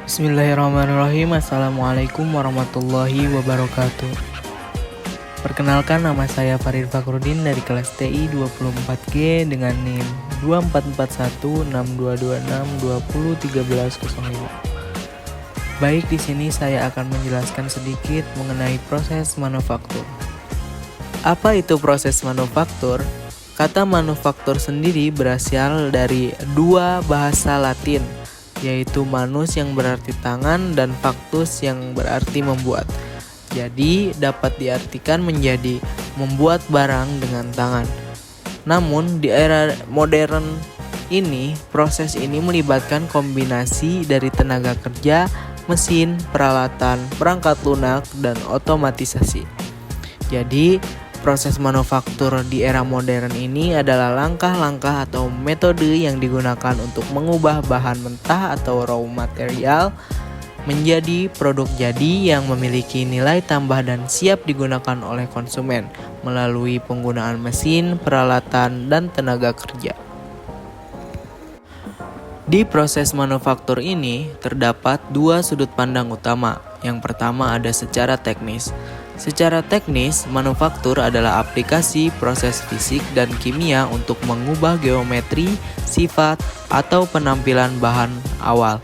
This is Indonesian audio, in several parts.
Bismillahirrahmanirrahim. Assalamualaikum warahmatullahi wabarakatuh. Perkenalkan, nama saya Farid Fakrudin dari kelas TI 24G dengan NIM 24416226201305. Baik, di sini saya akan menjelaskan sedikit mengenai proses manufaktur. Apa itu proses manufaktur? Kata manufaktur sendiri berasal dari dua bahasa Latin, yaitu manus yang berarti tangan dan factus yang berarti membuat. Jadi dapat diartikan menjadi membuat barang dengan tangan. Namun di era modern ini, proses ini melibatkan kombinasi dari tenaga kerja, mesin, peralatan, perangkat lunak, dan otomatisasi. Jadi proses manufaktur di era modern ini adalah langkah-langkah atau metode yang digunakan untuk mengubah bahan mentah atau raw material menjadi produk jadi yang memiliki nilai tambah dan siap digunakan oleh konsumen melalui penggunaan mesin, peralatan, dan tenaga kerja. Di proses manufaktur ini terdapat dua sudut pandang utama. Yang pertama ada secara teknis. Secara teknis, manufaktur adalah aplikasi proses fisik dan kimia untuk mengubah geometri, sifat, atau penampilan bahan awal.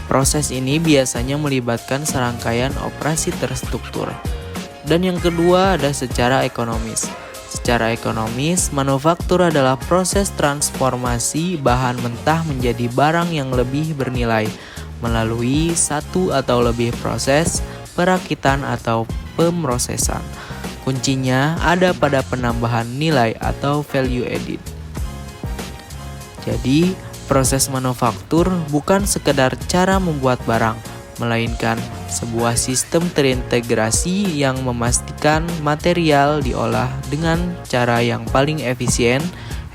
Proses ini biasanya melibatkan serangkaian operasi terstruktur. Dan yang kedua ada secara ekonomis. Secara ekonomis, manufaktur adalah proses transformasi bahan mentah menjadi barang yang lebih bernilai melalui satu atau lebih proses perakitan atau pemrosesan. Kuncinya ada pada penambahan nilai atau value added. Jadi, proses manufaktur bukan sekedar cara membuat barang, melainkan sebuah sistem terintegrasi yang memastikan material diolah dengan cara yang paling efisien,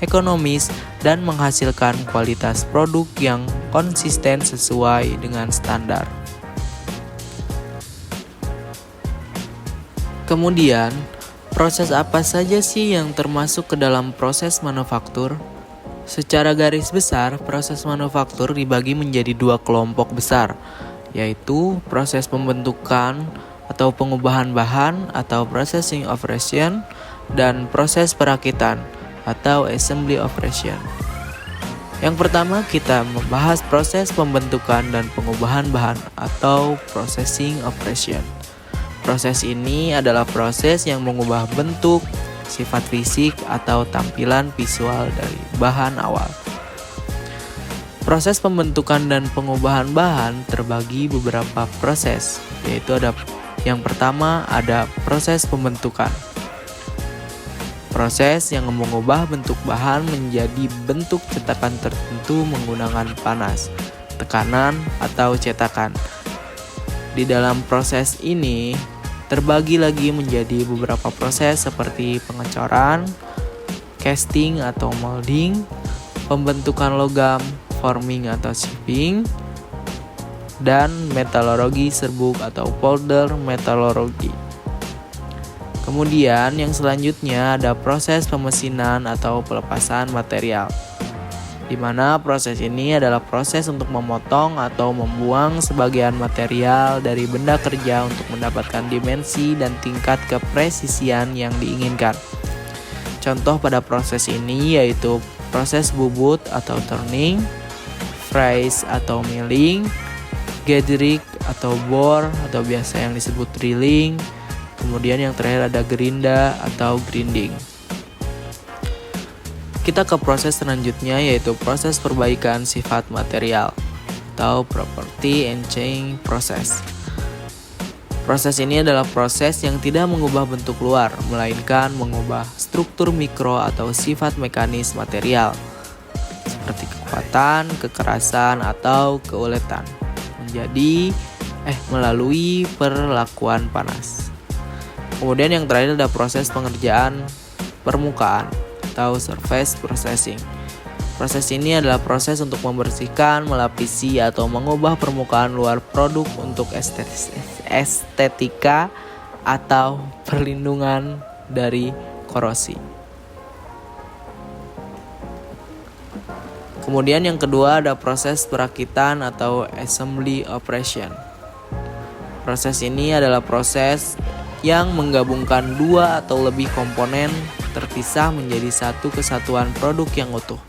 ekonomis, dan menghasilkan kualitas produk yang konsisten sesuai dengan standar. Kemudian, proses apa saja sih yang termasuk ke dalam proses manufaktur? Secara garis besar, proses manufaktur dibagi menjadi dua kelompok besar, yaitu proses pembentukan atau pengubahan bahan atau processing operation dan proses perakitan atau assembly operation. Yang pertama kita membahas proses pembentukan dan pengubahan bahan atau processing operation. Proses ini adalah proses yang mengubah bentuk, sifat fisik, atau tampilan visual dari bahan awal. Proses pembentukan dan pengubahan bahan terbagi beberapa proses, yaitu yang pertama ada proses pembentukan. Proses yang mengubah bentuk bahan menjadi bentuk cetakan tertentu menggunakan panas, tekanan, atau cetakan. Di dalam proses ini terbagi lagi menjadi beberapa proses seperti pengecoran, casting atau molding, pembentukan logam, forming atau shaping, dan metalurgi serbuk atau powder metalurgi. Kemudian yang selanjutnya ada proses pemesinan atau pelepasan material, di mana proses ini adalah proses untuk memotong atau membuang sebagian material dari benda kerja untuk mendapatkan dimensi dan tingkat kepresisian yang diinginkan. Contoh pada proses ini yaitu proses bubut atau turning, fries atau milling, gedrik atau bore atau biasa yang disebut drilling, kemudian yang terakhir ada gerinda atau grinding. Kita ke proses selanjutnya yaitu proses perbaikan sifat material atau property enhancing process. Proses ini adalah proses yang tidak mengubah bentuk luar, melainkan mengubah struktur mikro atau sifat mekanis material seperti kekuatan, kekerasan, atau keuletan melalui perlakuan panas. Kemudian yang terakhir ada proses pengerjaan permukaan atau surface processing. Proses ini adalah proses untuk membersihkan, melapisi, atau mengubah permukaan luar produk untuk estetika atau perlindungan dari korosi. Kemudian yang kedua ada proses perakitan atau assembly operation. Proses ini adalah proses yang menggabungkan dua atau lebih komponen terpisah menjadi satu kesatuan produk yang utuh.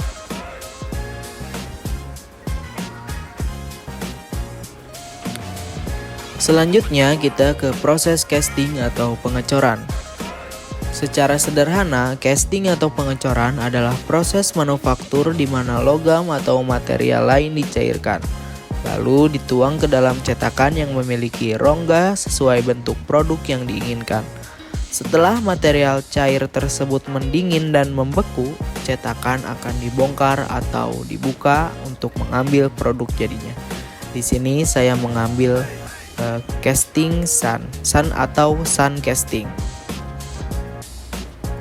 Selanjutnya kita ke proses casting atau pengecoran. Secara sederhana, casting atau pengecoran adalah proses manufaktur di mana logam atau material lain dicairkan, lalu dituang ke dalam cetakan yang memiliki rongga sesuai bentuk produk yang diinginkan. Setelah material cair tersebut mendingin dan membeku, cetakan akan dibongkar atau dibuka untuk mengambil produk jadinya. Di sini saya mengambil casting sun atau sun casting.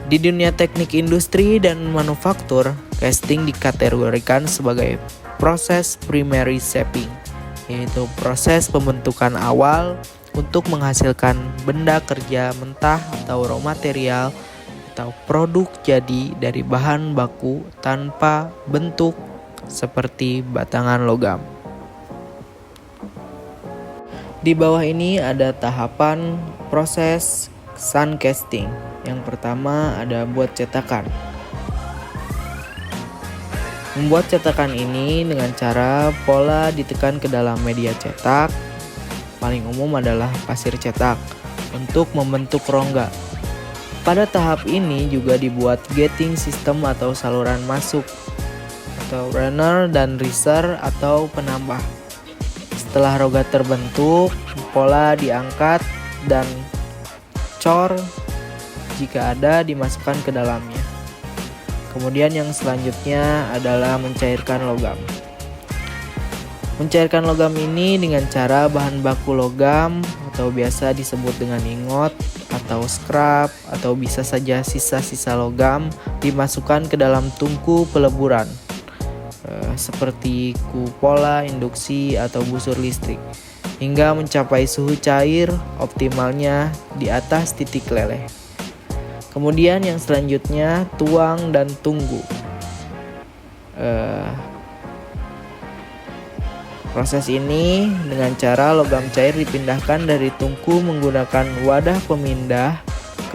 Di dunia teknik industri dan manufaktur, casting dikategorikan sebagai proses primary shaping, yaitu proses pembentukan awal untuk menghasilkan benda kerja mentah atau raw material atau produk jadi dari bahan baku tanpa bentuk seperti batangan logam. Di bawah ini ada tahapan proses sun casting. Yang pertama ada buat cetakan. Membuat cetakan ini dengan cara pola ditekan ke dalam media cetak. Paling umum adalah pasir cetak untuk membentuk rongga. Pada tahap ini juga dibuat gating system atau saluran masuk atau runner dan riser atau penambah. Setelah rongga terbentuk, pola diangkat dan cor jika ada dimasukkan ke dalamnya. Kemudian yang selanjutnya adalah mencairkan logam. Mencairkan logam ini dengan cara bahan baku logam atau biasa disebut dengan ingot atau scrap atau bisa saja sisa-sisa logam dimasukkan ke dalam tungku peleburan seperti kupola, induksi atau busur listrik hingga mencapai suhu cair optimalnya di atas titik leleh. Kemudian yang selanjutnya tuang dan tunggu. Proses ini dengan cara logam cair dipindahkan dari tungku menggunakan wadah pemindah,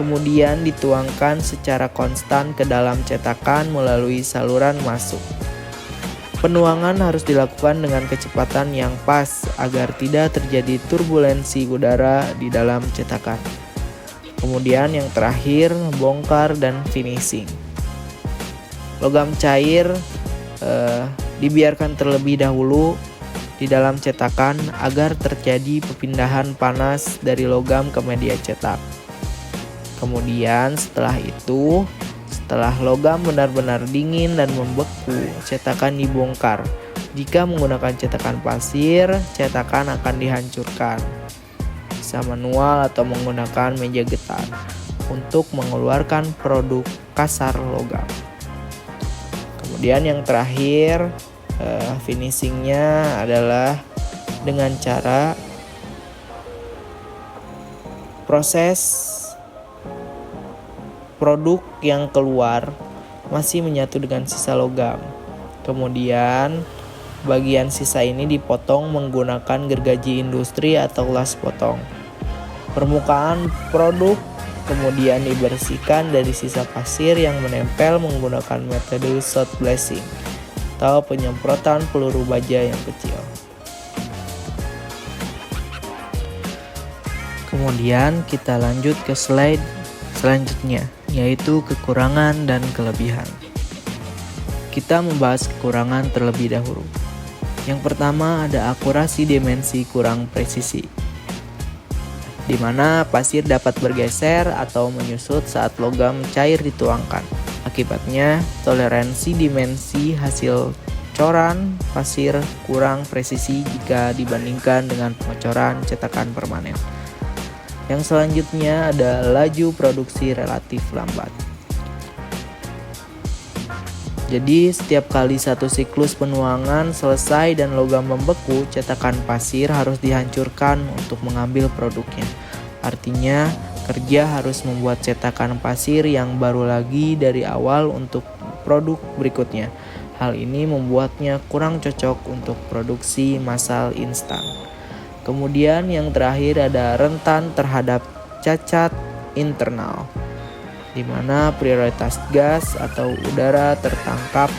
kemudian dituangkan secara konstan ke dalam cetakan melalui saluran masuk. Penuangan harus dilakukan dengan kecepatan yang pas agar tidak terjadi turbulensi udara di dalam cetakan. Kemudian yang terakhir, bongkar dan finishing. Logam cair dibiarkan terlebih dahulu di dalam cetakan agar terjadi perpindahan panas dari logam ke media cetak. Kemudian setelah itu, setelah logam benar-benar dingin dan membeku, cetakan dibongkar. Jika menggunakan cetakan pasir, cetakan akan dihancurkan. Bisa manual atau menggunakan meja getar untuk mengeluarkan produk kasar logam. Kemudian yang terakhir, finishingnya adalah dengan cara proses produk yang keluar masih menyatu dengan sisa logam. Kemudian bagian sisa ini dipotong menggunakan gergaji industri atau las potong. Permukaan produk kemudian dibersihkan dari sisa pasir yang menempel menggunakan metode shot blasting atau penyemprotan peluru baja yang kecil. Kemudian kita lanjut ke slide selanjutnya, yaitu kekurangan dan kelebihan. Kita membahas kekurangan terlebih dahulu. Yang pertama ada akurasi dimensi kurang presisi, di mana pasir dapat bergeser atau menyusut saat logam cair dituangkan. Akibatnya, toleransi dimensi hasil coran pasir kurang presisi jika dibandingkan dengan pengecoran cetakan permanen. Yang selanjutnya ada laju produksi relatif lambat. Jadi setiap kali satu siklus penuangan selesai dan logam membeku, cetakan pasir harus dihancurkan untuk mengambil produknya. Artinya kerja harus membuat cetakan pasir yang baru lagi dari awal untuk produk berikutnya. Hal ini membuatnya kurang cocok untuk produksi massal instan. Kemudian yang terakhir ada rentan terhadap cacat internal, di mana prioritas gas atau udara tertangkap,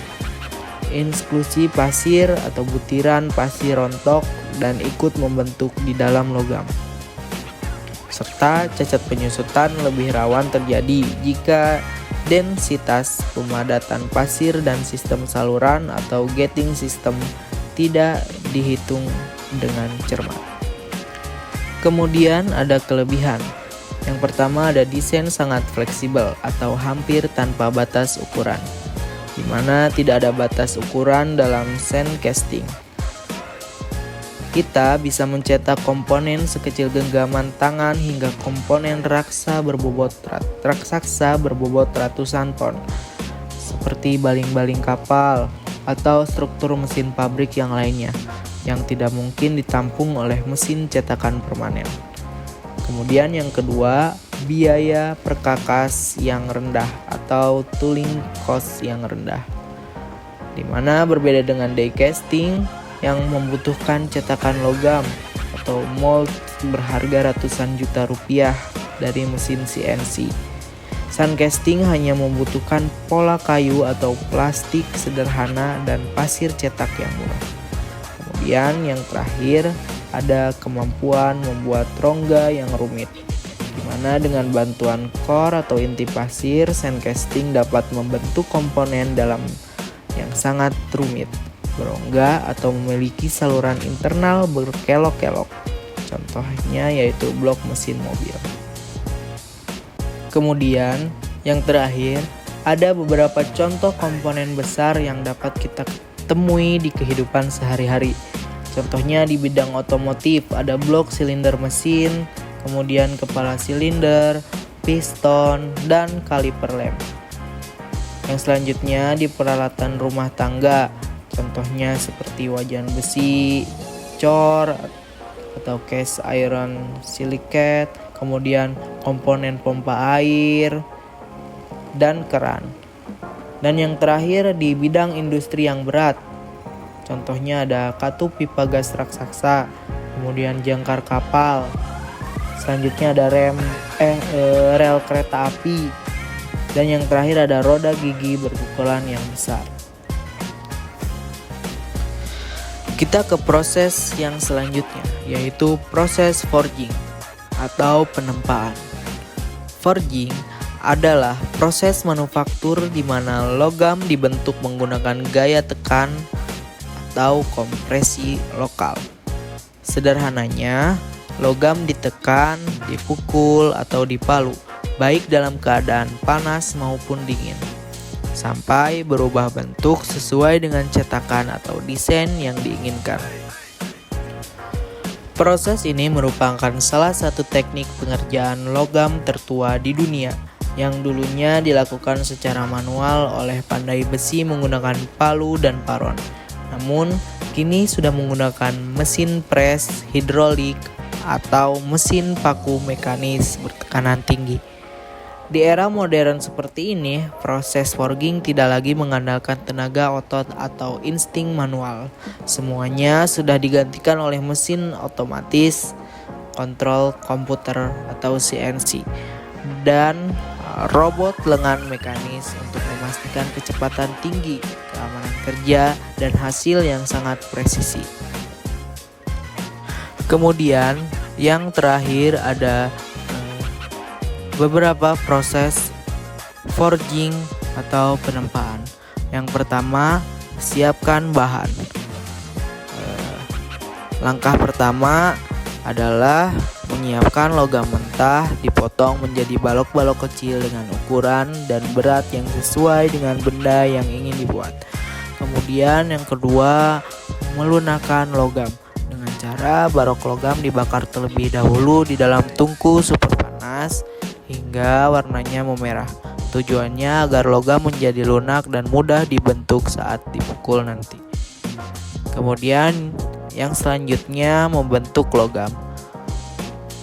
inklusi pasir atau butiran pasir rontok dan ikut membentuk di dalam logam. Serta cacat penyusutan lebih rawan terjadi jika densitas pemadatan pasir dan sistem saluran atau gating system tidak dihitung dengan cermat. Kemudian ada kelebihan. Yang pertama ada desain sangat fleksibel atau hampir tanpa batas ukuran, di mana tidak ada batas ukuran dalam sand casting. Kita bisa mencetak komponen sekecil genggaman tangan hingga komponen raksasa berbobot ratusan ton, seperti baling-baling kapal atau struktur mesin pabrik yang lainnya, yang tidak mungkin ditampung oleh mesin cetakan permanen. Kemudian yang kedua, biaya perkakas yang rendah atau tooling cost yang rendah, di mana berbeda dengan die casting yang membutuhkan cetakan logam atau mold berharga ratusan juta rupiah dari mesin CNC. Sand casting hanya membutuhkan pola kayu atau plastik sederhana dan pasir cetak yang murah. Kemudian yang terakhir ada kemampuan membuat rongga yang rumit, di mana dengan bantuan core atau inti pasir, sand casting dapat membentuk komponen dalam yang sangat rumit, berongga atau memiliki saluran internal berkelok-kelok. Contohnya yaitu blok mesin mobil. Kemudian yang terakhir ada beberapa contoh komponen besar yang dapat kita temui di kehidupan sehari-hari. Contohnya di bidang otomotif ada blok silinder mesin, kemudian kepala silinder, piston, dan kaliper lem. Yang selanjutnya di peralatan rumah tangga, contohnya seperti wajan besi, cor, atau cast iron silicate, kemudian komponen pompa air, dan keran. Dan yang terakhir di bidang industri yang berat, contohnya ada katup pipa gas raksasa, kemudian jangkar kapal. Selanjutnya ada rel kereta api, dan yang terakhir ada roda gigi berpukulan yang besar. Kita ke proses yang selanjutnya, yaitu proses forging atau penempaan. Forging adalah proses manufaktur di mana logam dibentuk menggunakan gaya tekan atau kompresi lokal. Sederhananya, logam ditekan, dipukul, atau dipalu, baik dalam keadaan panas maupun dingin, sampai berubah bentuk sesuai dengan cetakan atau desain yang diinginkan. Proses ini merupakan salah satu teknik pengerjaan logam tertua di dunia, yang dulunya dilakukan secara manual oleh pandai besi menggunakan palu dan paron. Namun, kini sudah menggunakan mesin pres hidrolik atau mesin paku mekanis bertekanan tinggi. Di era modern seperti ini, proses forging tidak lagi mengandalkan tenaga otot atau insting manual. Semuanya sudah digantikan oleh mesin otomatis, kontrol komputer atau CNC, dan robot lengan mekanis untuk memastikan kecepatan tinggi, keamanan kerja, dan hasil yang sangat presisi. Kemudian yang terakhir ada beberapa proses forging atau penempaan. Yang pertama, siapkan bahan. Langkah pertama adalah menyiapkan logam mentah, dipotong menjadi balok-balok kecil dengan ukuran dan berat yang sesuai dengan benda yang ingin dibuat. Kemudian yang kedua, melunakkan logam dengan cara balok logam dibakar terlebih dahulu di dalam tungku super panas hingga warnanya memerah. Tujuannya agar logam menjadi lunak dan mudah dibentuk saat dipukul nanti. Kemudian yang selanjutnya membentuk logam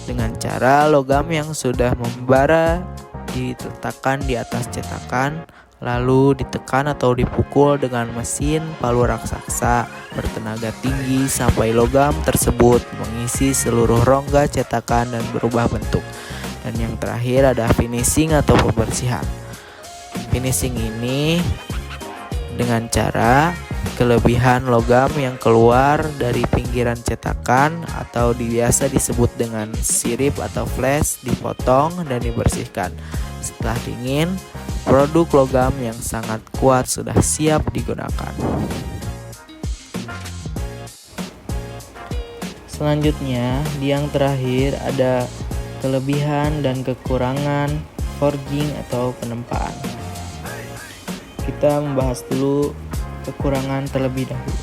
dengan cara logam yang sudah membara diletakkan di atas cetakan, lalu ditekan atau dipukul dengan mesin palu raksasa bertenaga tinggi sampai logam tersebut mengisi seluruh rongga cetakan dan berubah bentuk. Dan yang terakhir ada finishing atau pembersihan. Finishing ini dengan cara kelebihan logam yang keluar dari pinggiran cetakan atau biasa disebut dengan sirip atau flash dipotong dan dibersihkan. Setelah dingin, produk logam yang sangat kuat sudah siap digunakan. Selanjutnya, di yang terakhir ada kelebihan dan kekurangan forging atau penempaan. Kita membahas dulu kekurangan terlebih dahulu.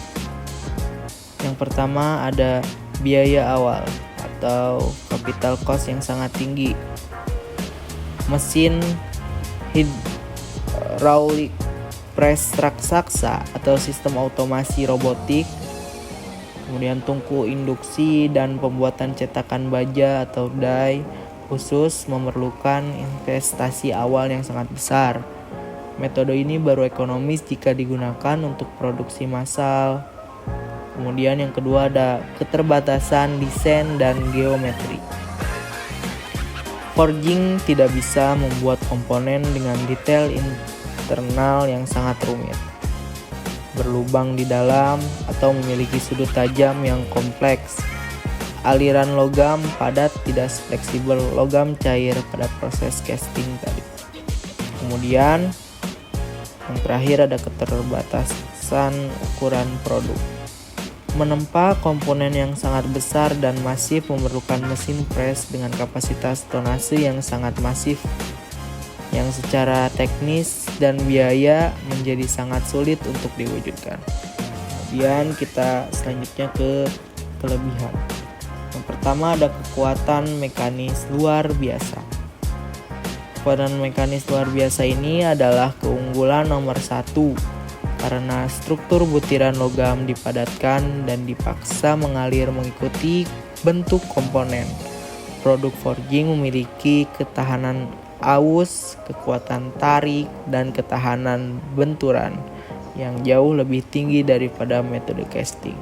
Yang pertama ada biaya awal atau capital cost yang sangat tinggi. Mesin hydraulic press raksasa atau sistem otomasi robotik, kemudian tungku induksi dan pembuatan cetakan baja atau die khusus memerlukan investasi awal yang sangat besar. Metode ini baru ekonomis jika digunakan untuk produksi massal. Kemudian yang kedua ada keterbatasan desain dan geometri. Forging tidak bisa membuat komponen dengan detail internal yang sangat rumit, berlubang di dalam, atau memiliki sudut tajam yang kompleks. Aliran logam padat tidak fleksibel logam cair pada proses casting tadi. Kemudian yang terakhir ada keterbatasan ukuran produk. Menempa komponen yang sangat besar dan masif memerlukan mesin press dengan kapasitas tonase yang sangat masif, yang secara teknis dan biaya menjadi sangat sulit untuk diwujudkan. Kemudian kita selanjutnya ke kelebihan. Yang pertama ada kekuatan mekanis luar biasa. Kekuatan mekanis luar biasa ini adalah keunggulan nomor 1 karena struktur butiran logam dipadatkan dan dipaksa mengalir mengikuti bentuk komponen. Produk forging memiliki ketahanan aus, kekuatan tarik, dan ketahanan benturan yang jauh lebih tinggi daripada metode casting.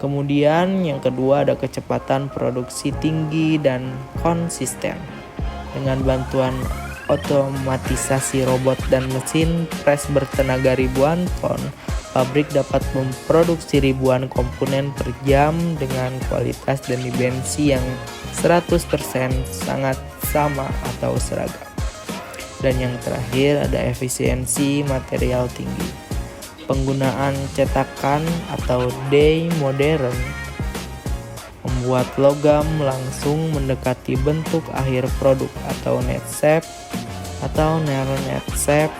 Kemudian yang kedua ada kecepatan produksi tinggi dan konsisten. Dengan bantuan otomatisasi robot dan mesin press bertenaga ribuan ton, pabrik dapat memproduksi ribuan komponen per jam dengan kualitas dan dimensi yang 100% sangat sama atau seragam. Dan yang terakhir ada efisiensi material tinggi. Penggunaan cetakan atau die modern membuat logam langsung mendekati bentuk akhir produk atau net shape atau narrow net shape.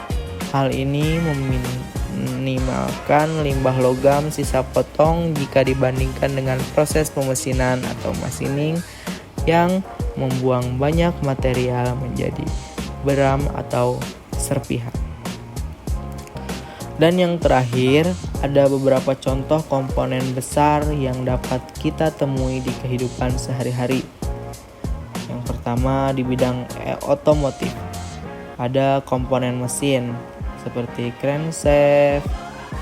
Hal ini meminimalkan limbah logam sisa potong jika dibandingkan dengan proses pemesinan atau machining yang membuang banyak material menjadi beram atau serpihan. Dan yang terakhir, ada beberapa contoh komponen besar yang dapat kita temui di kehidupan sehari-hari. Yang pertama di bidang otomotif. Ada komponen mesin seperti crankshaft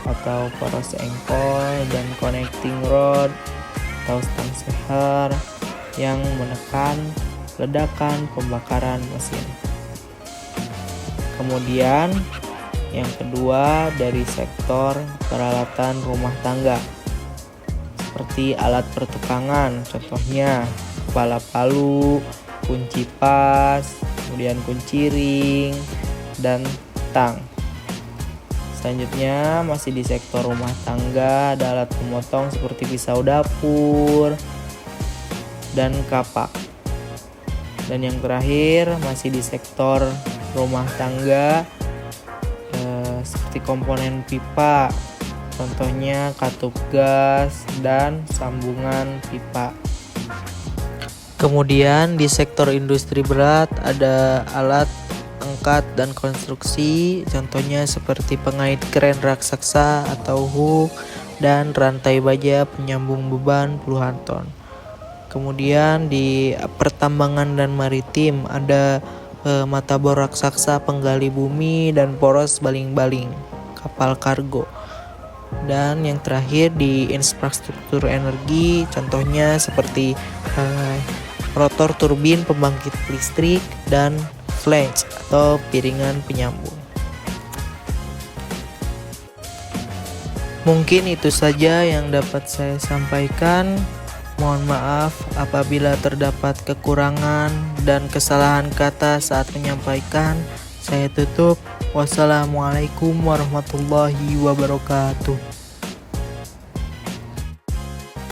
atau poros engkol dan connecting rod atau stanseher yang menekan ledakan pembakaran mesin. Kemudian yang kedua dari sektor peralatan rumah tangga seperti alat pertukangan, contohnya kepala palu, kunci pas, kemudian kunci ring, dan tang. Selanjutnya masih di sektor rumah tangga ada alat pemotong seperti pisau dapur dan kapak. Dan yang terakhir masih di sektor rumah tangga seperti komponen pipa, contohnya katup gas dan sambungan pipa. Kemudian di sektor industri berat ada alat angkat dan konstruksi, contohnya seperti pengait kren raksasa atau hook dan rantai baja penyambung beban puluhan ton. Kemudian di pertambangan dan maritim ada mata bor raksasa penggali bumi, dan poros baling-baling kapal kargo. Dan yang terakhir di infrastruktur energi, contohnya seperti rotor turbin pembangkit listrik dan flange atau piringan penyambung. Mungkin itu saja yang dapat saya sampaikan. Mohon maaf apabila terdapat kekurangan dan kesalahan kata saat menyampaikan. Saya tutup. Wassalamualaikum warahmatullahi wabarakatuh.